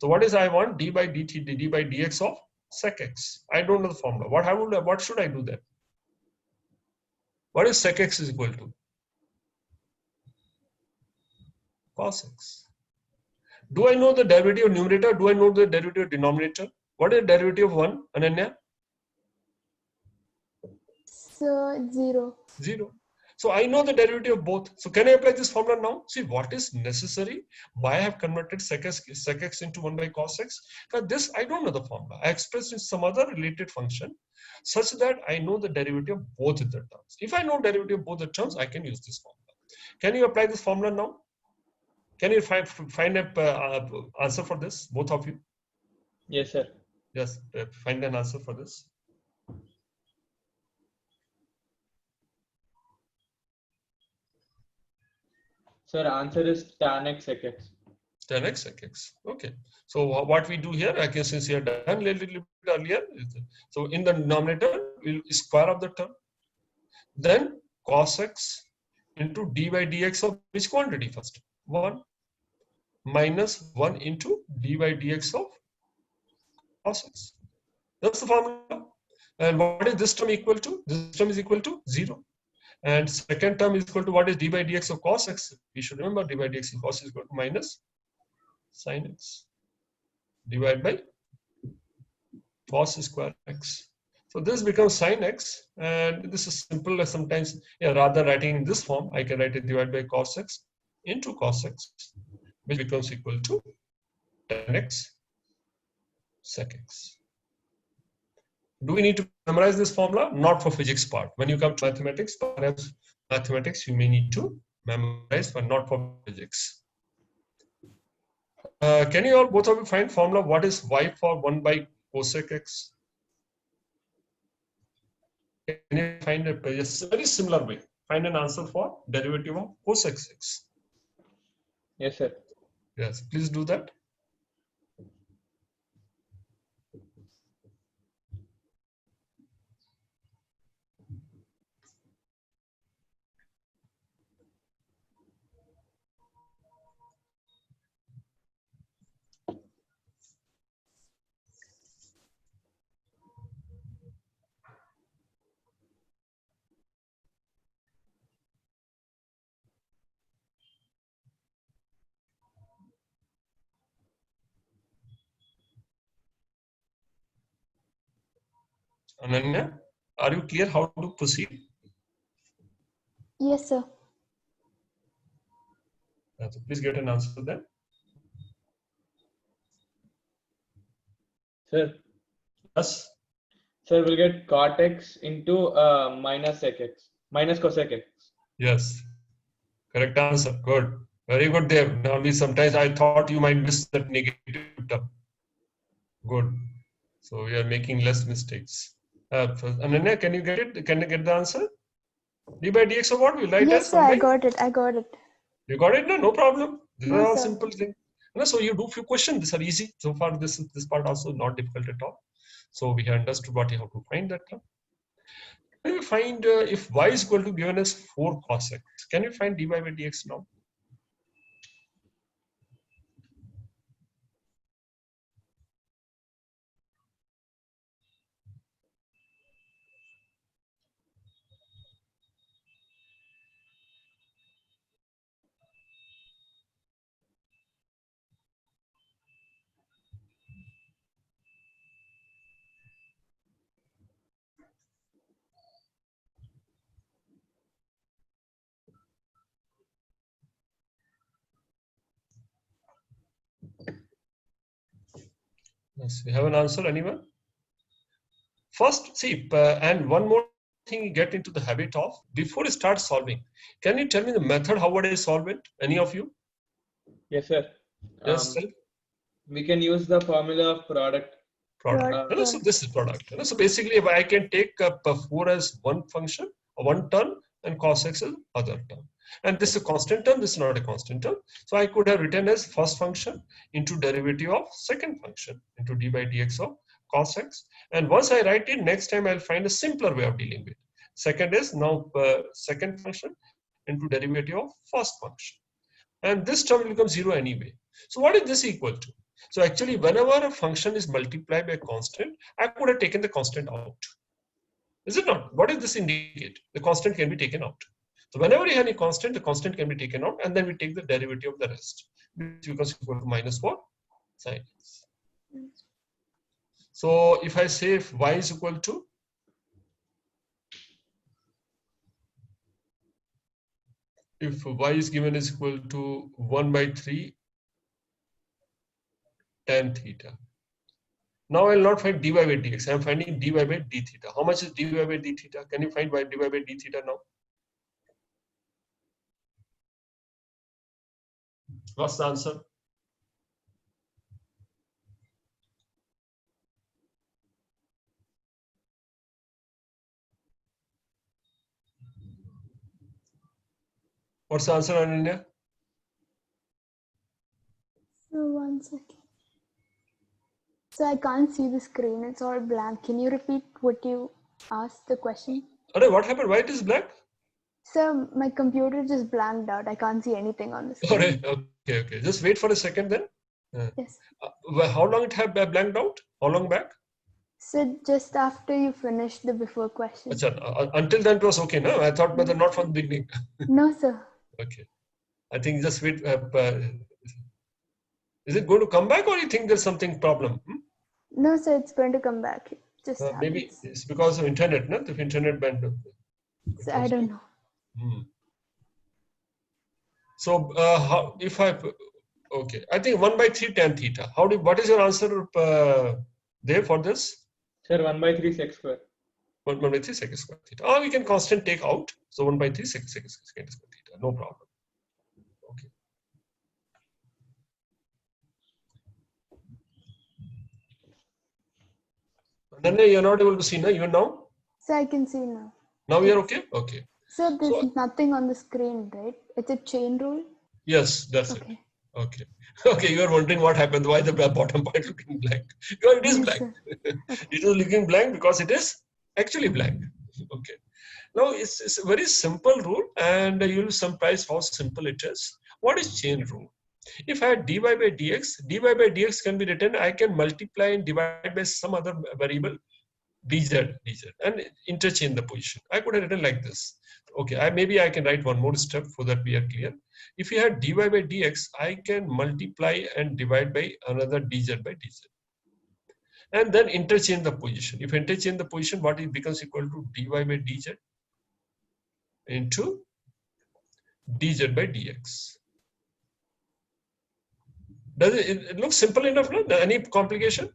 So what is I want? D by dt, d by dx of sec x. I don't know the formula. What should I do then? What is sec x is equal to? Cos x. Do I know the derivative of numerator? Do I know the derivative of denominator? What is the derivative of 1, Ananya? So 0. 0. So I know the derivative of both. So can I apply this formula now? See what is necessary. Why I have converted sec x into 1 by cos x? For this, I don't know the formula. I expressed in some other related function such that I know the derivative of both the terms. If I know derivative of both the terms, I can use this formula. Can you apply this formula now? Can you find an answer for this, both of you? Yes, sir. Yes, find an answer for this. Sir, answer is tan x sec x. Tan x sec x. Okay. So what we do here, I guess since you have done a little bit earlier, so in the denominator, we'll square of the term. Then cos x into d by dx of which quantity first? 1 minus 1 into d by dx of cos x. That's the formula. And what is this term equal to? This term is equal to 0. And second term is equal to what is d by dx of cos x? We should remember d by dx of cos is equal to minus sin x divided by cos square x. So this becomes sin x, and this is simple. Sometimes, yeah, rather writing in this form, I can write it divided by cos x into cos x, which becomes equal to tan x sec x. Do we need to memorize this formula? Not for physics part. When you come to mathematics, perhaps mathematics you may need to memorize, but not for physics. Can you all both of you find formula? What is y for 1 by cosec x? Can you find a very similar way? Find an answer for derivative of cosec x. Yes, sir. Yes, please do that. Ananya, are you clear how to proceed? Yes, sir. So please get an answer then. Sir. Yes. Sir, we'll get cot x into minus sec x, minus cosec x. Yes. Correct answer. Good. Very good there. Now, sometimes I thought you might miss that negative term. Good. So we are making less mistakes. Ananya, can you get it? Can you get the answer? D by dx of what? We write Yes, as sir. 1 I by. got it. I got it. You got it? No, no problem. These are No, all sir. simple things. So you do few questions. These are easy. So far, this part also not difficult at all. So we have understood what you have to find that term. Can you find if y is equal to given as 4 cos x? Can you find dy by dx now? Yes, you have an answer, anyone? First, see, and one more thing you get into the habit of, before you start solving, can you tell me the method, how would I solve it? Any of you? Yes, sir. Yes, sir. We can use the formula of product. Product. So this is product. So basically, if I can take up 4 as one function, one term, and cos x as other term. And this is a constant term, this is not a constant term. So I could have written as first function into derivative of second function into d by dx of cos x. And once I write it, next time I'll find a simpler way of dealing with it. Second is now second function into derivative of first function. And this term will become 0 anyway. So what is this equal to? So actually, whenever a function is multiplied by a constant, I could have taken the constant out. Is it not? What does this indicate? The constant can be taken out. So whenever you have a constant, the constant can be taken out, and then we take the derivative of the rest, which becomes equal to minus what? Sin x. So if I say if y is equal to, if y is given is equal to 1 by 3 tan theta. Now I will not find dy by dx. I am finding dy by d theta. How much is dy by d theta? Can you find dy by d theta now? What's the answer? What's the answer, Ananya? So 1 second. So I can't see the screen. It's all blank. Can you repeat what you asked the question? What happened? Why it is blank? So my computer just blanked out. I can't see anything on the screen. Okay. Just wait for a second then. Yes. How long it have blanked out? How long back? So just after you finished the before question. Until then it was okay, no? I thought, but not from the beginning. No, sir. Okay. I think just wait. Is it going to come back, or you think there's something problem? No, sir, it's going to come back. Just maybe it's because of internet, no? If internet band. So I don't know. So how if I okay, I think 1 by 3 tan theta. What is your answer there for this? Sir, 1 by 3 sec square. 1 by 3 sec square theta. Or we can constant take out. So 1 by 3 sec square theta. No problem. Okay. Nanya, you're not able to see now, even now? So I can see now. Now we are okay? Okay. So there's nothing on the screen, right? It's a chain rule? Yes, that's it. Okay. Okay, you are wondering what happened, why the bottom point looking blank. Because it is blank. It is looking blank because it is actually blank. Okay. Now it's a very simple rule, and you'll be surprised how simple it is. What is chain rule? If I had dy by dx can be written, I can multiply and divide by some other variable dz, and interchange the position. I could have written like this. Okay, maybe I can write one more step so that we are clear. If you had dy by dx, I can multiply and divide by another dz by dz. And then interchange the position. If interchange the position, what it becomes equal to dy by dz into dz by dx. Does it looks simple enough, no? Any complication?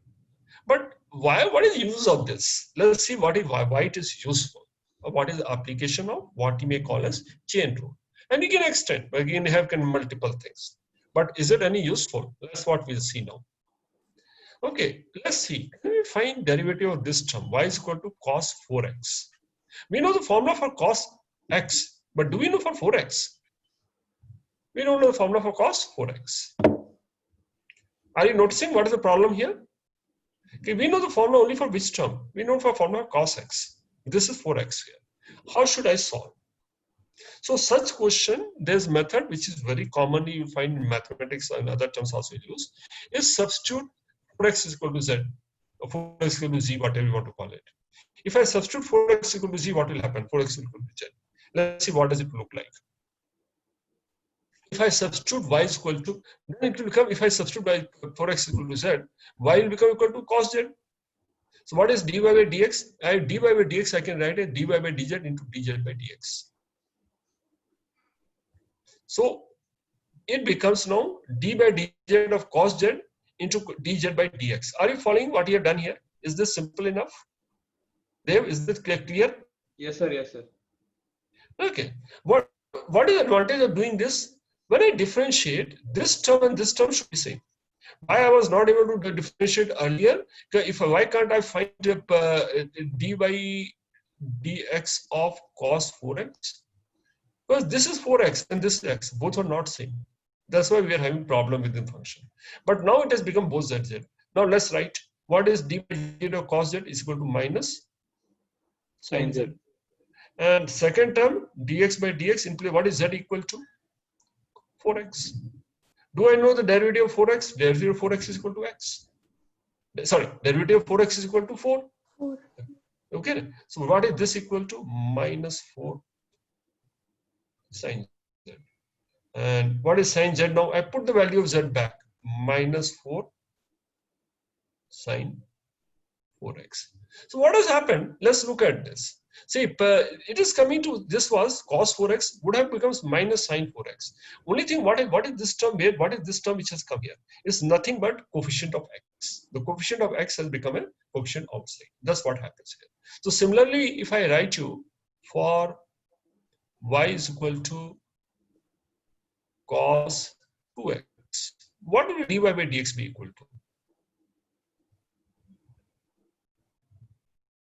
But why? What is the use of this? Let's see why it is useful. What is the application of what you may call as chain rule? And we can extend. Again, have multiple things. But is it any useful? That's what we'll see now. Okay, let's see. Can we find derivative of this term? Y is equal to cos 4x. We know the formula for cos x, but do we know for 4x? We don't know the formula for cos 4x. Are you noticing what is the problem here? Okay, we know the formula only for which term? We know for formula cos x. This is 4x here. How should I solve? So such question, there's method which is very commonly you find in mathematics and other terms also used, is substitute 4x is equal to z, or 4x is equal to z, whatever you want to call it. If I substitute 4x is equal to z, what will happen? 4x is equal to z. Let's see what does it look like. If I substitute y is equal to, then it will become, if I substitute by 4x is equal to z, y will become equal to cos z. So what is dy by dx? I have dy by dx, I can write it dy by dz into dz by dx. So it becomes now d by dz of cos z into dz by dx. Are you following what you have done here? Is this simple enough? Dev, is this clear? Yes, sir. Yes, sir. Okay. What is the advantage of doing this? When I differentiate, this term and this term should be same. Why I was not able to differentiate earlier? Why can't I find d by dx of cos 4x? Because this is 4x and this is x. Both are not same. That's why we are having problem with the function. But now it has become both z, z. Now let's write what is d by dt of cos z is equal to minus sin z. And second term, dx by dx implies what is z equal to? 4x. Do I know the derivative of 4x? Derivative of 4x is equal to x. Sorry, derivative of 4x is equal to 4. 4. Okay. So what is this equal to? Minus 4 sin z. And what is sin z now? I put the value of z back. Minus 4 sin 4x. So what has happened? Let's look at this. See, it is coming to, this was cos 4x would have becomes minus sin 4x. Only thing, what is this term here? What is this term which has come here? It's nothing but coefficient of x. The coefficient of x has become a coefficient outside. That's what happens here. So similarly, if I write you for y is equal to cos 2x, what will dy by dx be equal to?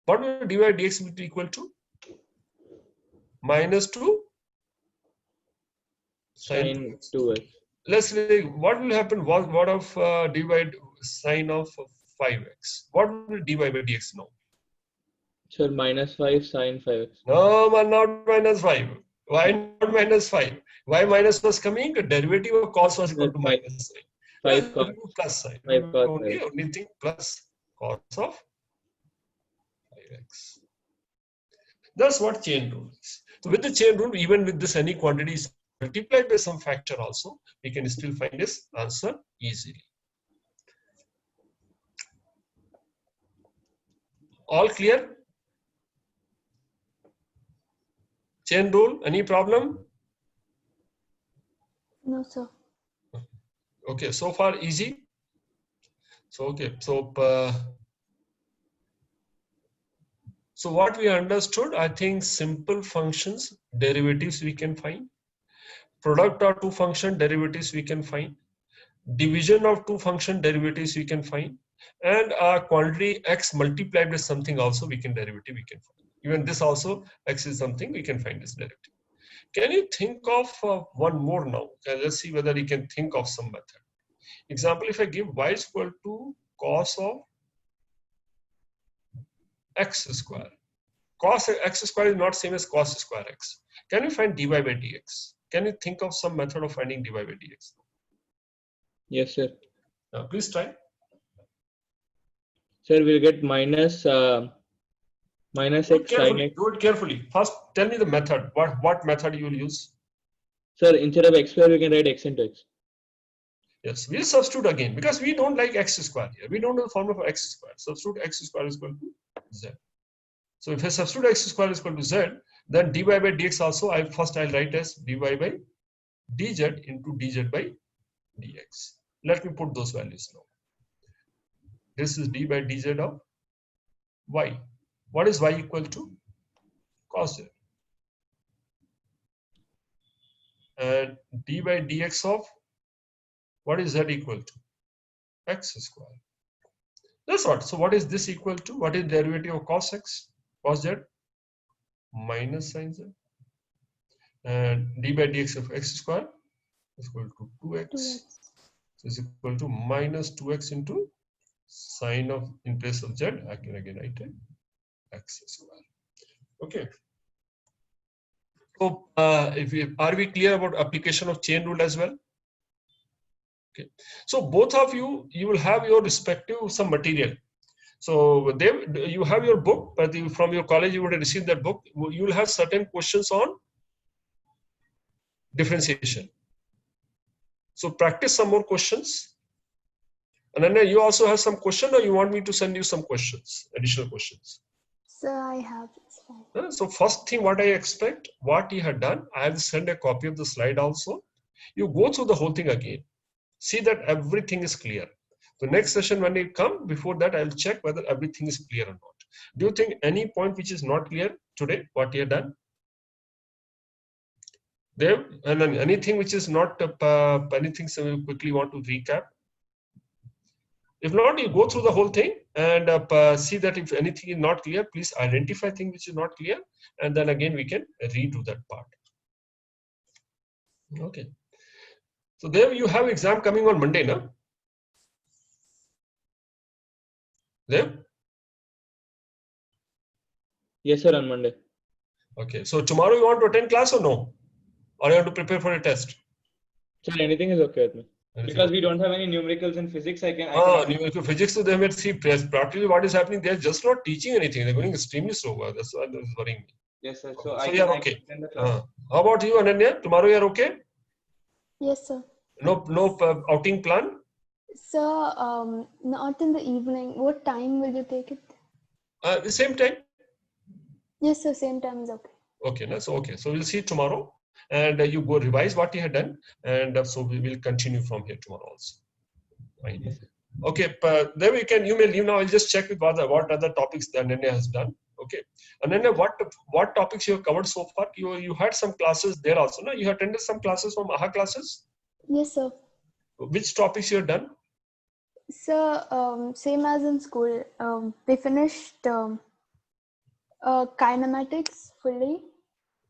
What will dy by dx be equal to? Minus 2 Sin 2x. Let's say what will happen? What of dy by sine of 5x? What will dy by dx now? Sir, minus 5 sin 5x. No, man, not minus 5. Why not minus 5? Why minus was coming? The derivative of cos was equal to minus 5 cos. plus sign. 5 cos. Only thing plus cos of 5x. That's what chain rule is. So with the chain rule, even with this any quantity is multiplied by some factor also, we can still find this answer easily. All clear? Chain rule, any problem? No, sir. Okay, so far easy. So okay, so what we understood, I think simple functions, derivatives we can find. Product of two function derivatives we can find. Division of two function derivatives we can find. And a quantity x multiplied with something also we can derivative we can find. Even this also, x is something we can find this derivative. Can you think of one more now? Let's see whether you can think of some method. Example, if I give y is equal to cos of x square. Cos x square is not same as cos square x. Can you find dy by dx? Can you think of some method of finding dy by dx? Yes, sir. Please try. Sir, we'll get minus minus x sin x. Do it carefully. First, tell me the method. What method you will use? Sir, instead of x square, we can write x into x. Yes, we'll substitute again because we don't like x square here. We don't know the formula for x square. Substitute x square is equal to z. So if I substitute x square is equal to z, then dy by dx also I'll write as dy by dz into dz by dx. Let me put those values now. This is d by dz of y. What is y equal to? Cos z. And d by dx of what is z equal to? X square. That's what. So what is this equal to? What is derivative of cos x? Cos z minus sin z. And d by dx of x square is equal to 2x. 2x. So it's equal to minus 2x into sine of, in place of z, I can again write it x square. Okay. So are we clear about application of chain rule as well? Okay. So both of you will have your respective some material. So you have your book, but from your college you would have received that book. You will have certain questions on differentiation. So practice some more questions. And then you also have some question, or you want me to send you some questions, additional questions? Sir, I have. It's fine. So first thing what I expect, what you had done, I have sent a copy of the slide also. You go through the whole thing again. See that everything is clear. So next session when it come, before that I'll check whether everything is clear or not. Do you think any point which is not clear today, what you have done? There, and then anything which is not anything, so we quickly want to recap. If not, you go through the whole thing and see that if anything is not clear, please identify things which is not clear, and then again we can redo that part. Okay. So there you have exam coming on Monday, no? There? Yes, sir, on Monday. Okay. So tomorrow you want to attend class or no? Or you want to prepare for a test? Sir, anything is okay with me. Anything Because we don't have any numericals in physics, I can. Numerical physics, so they may see practically what is happening. They're just not teaching anything. They're going extremely slow. That's what is worrying me. Yes, sir. Okay. So, So I you're can okay. attend the class. How about you, Ananya? Tomorrow you're okay? Yes, sir. No outing plan? Sir, not in the evening. What time will you take it? The same time. Yes, sir. Same time is okay. Okay, no? So okay. So we'll see tomorrow, and you go revise what you had done, and so we will continue from here tomorrow also. Fine. Yes, sir. Okay, then you may leave now. I'll just check with what other topics that Ananya has done. Okay, Ananya, what topics you have covered so far? You had some classes there also, no? You attended some classes from AHA classes. Yes, sir. Which topics you have done? Sir, same as in school. We finished kinematics fully,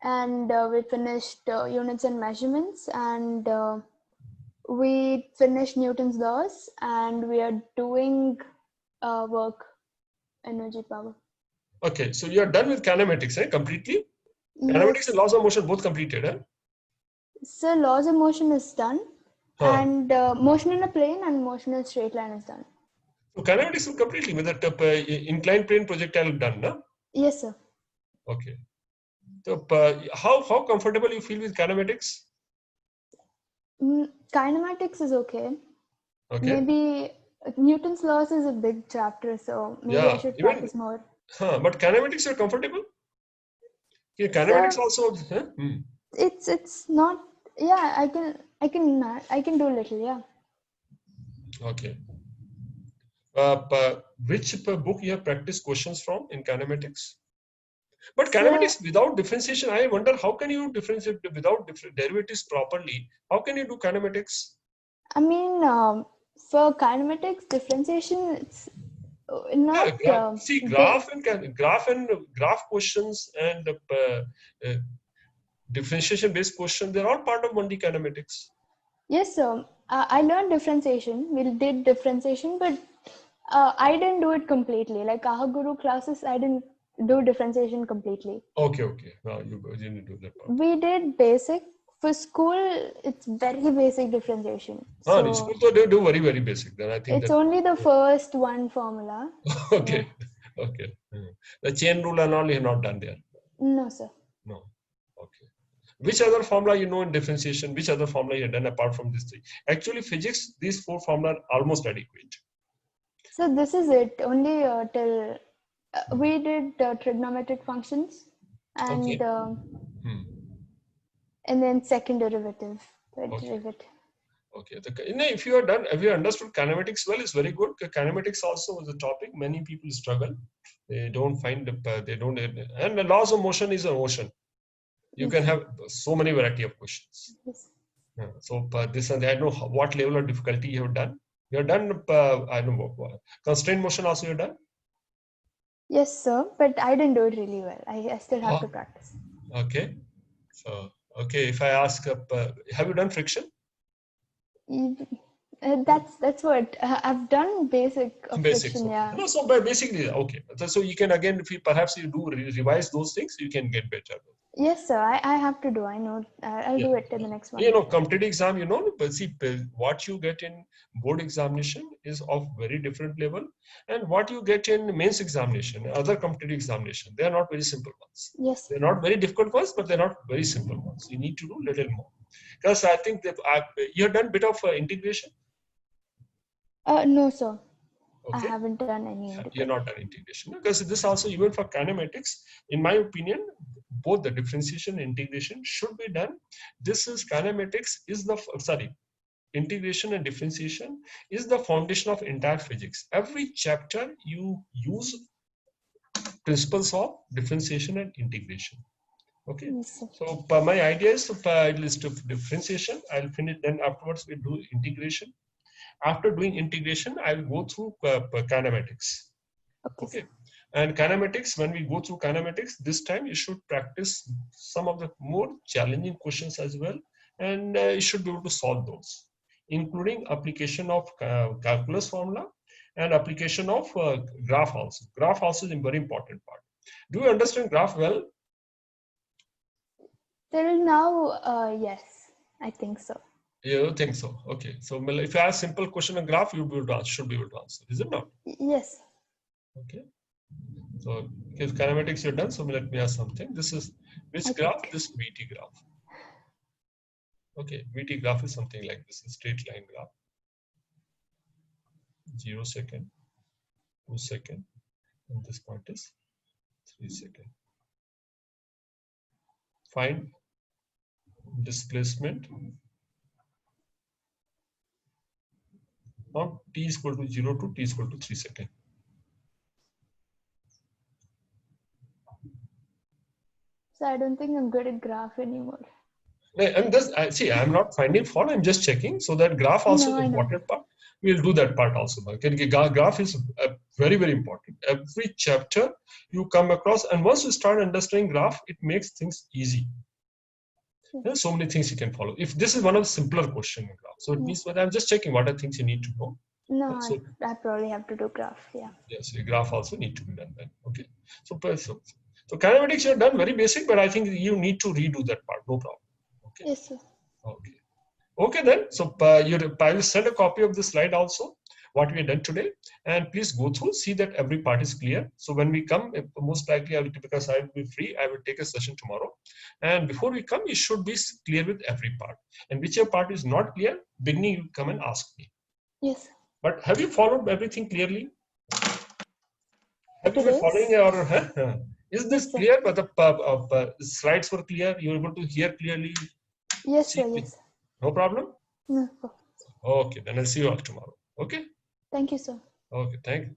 and we finished units and measurements, and we finished Newton's laws, and we are doing work, energy, power. Okay, so you are done with kinematics, completely? Kinematics and laws of motion both completed, eh? So laws of motion is done, and motion in a plane and motion in a straight line is done. So kinematics is completely with the inclined plane projectile done, no? Yes, sir. Okay. So how comfortable you feel with kinematics? Kinematics is okay. Okay. Maybe Newton's laws is a big chapter, so maybe I should practice more. But kinematics are comfortable? Yeah, kinematics also. It's not. Yeah, I can do a little. Yeah. Okay. Which book you have practiced questions from in kinematics? But kinematics without differentiation, I wonder how can you differentiate without derivatives properly? How can you do kinematics? I mean, for kinematics, differentiation, it's not. Graph questions and differentiation based questions, they're all part of 1D kinematics. Yes, sir. I learned differentiation. We did differentiation, but I didn't do it completely. Like AHA Guru classes, I didn't do differentiation completely. Okay. No, you didn't do that part. We did basic. For school, it's very basic differentiation. In school, so they do very, very basic. Then I think it's only the first one formula. Okay. The chain rule and all you have not done there. No, sir. No. Okay. Which other formula you know in differentiation? Which other formula you have done apart from these three? Actually, physics, these four formulas are almost adequate. So this is it. Only till we did trigonometric functions and and then second derivative. Okay. If you understood kinematics well, it's very good. Kinematics also is a topic many people struggle. They don't find and the laws of motion is an ocean. You can have so many variety of questions. Yes. So this and I don't know what level of difficulty you have done. You have done I don't know constraint motion also you have done. Yes, sir, but I didn't do it really well. I still have to practice. Okay. So if I ask, have you done friction? That's what I've done. Basic friction, yeah. No, so basically, okay. So you can again, if perhaps you do revise those things, you can get better. Yes, sir. I have to do. I know. I'll do it in the next one. Competitive exam, but see, what you get in board examination is of very different level, and what you get in mains examination, other competitive examination, they are not very simple ones. Yes. They're not very difficult ones, but they're not very simple ones. You need to do little more. Because I think that you have done a bit of integration. No, sir. Okay. I haven't done any integration. You're not done integration. Because this also, even for kinematics, in my opinion, both the differentiation and integration should be done. This is kinematics is the, integration and differentiation is the foundation of entire physics. Every chapter you use principles of differentiation and integration. Okay, Yes, sir. so my idea is list of differentiation. I'll finish, then afterwards we do integration. After doing integration, I will go through kinematics. Okay, sir. Okay, and kinematics, when we go through kinematics, this time you should practice some of the more challenging questions as well, and you should be able to solve those, including application of calculus formula and application of graph also. Graph also is a very important part. Do you understand graph well? Till now, yes, I think so. You think so? Okay. So if you ask simple question on graph, you should be able to answer. Is it not? Yes. Okay. So if kinematics you're done, so let me ask something. This is which Okay. graph? This VT graph. Okay, VT graph is something like this, a straight line graph. 0 second, 2 second, and this point is 3 second. Find displacement from t is equal to 0 to t is equal to 3 second. So I don't think I'm good at graph anymore. And this, see, I'm not finding fault. I'm just checking. So that graph also No, is I know. important part. We'll do that part also. Graph is very, very important. Every chapter you come across, and once you start understanding graph, it makes things easy. There's so many things you can follow. If this is one of the simpler question in graph, so it means what I'm just checking what are things you need to know. No, So, I probably have to do graph. Yeah. yes, the graph also need to be done then. Okay. So kinematics you're done very basic, but I think you need to redo that part. No problem. Okay. Yes, sir. Okay. Okay then. So I will send a copy of the slide also, what we have done today, and please go through, see that every part is clear. So when we come, most likely I will, because I will be free, I will take a session tomorrow. And before we come, you should be clear with every part. And whichever part is not clear, beginning you come and ask me. Yes. But have you followed everything clearly? Have you been Yes. following or is this Yes, sir. clear? But the slides were clear. You were able to hear clearly. Yes, See sir. clearly? Yes. No problem. No. Okay, then I'll see you all tomorrow. Okay. Thank you, sir. Okay, thank you.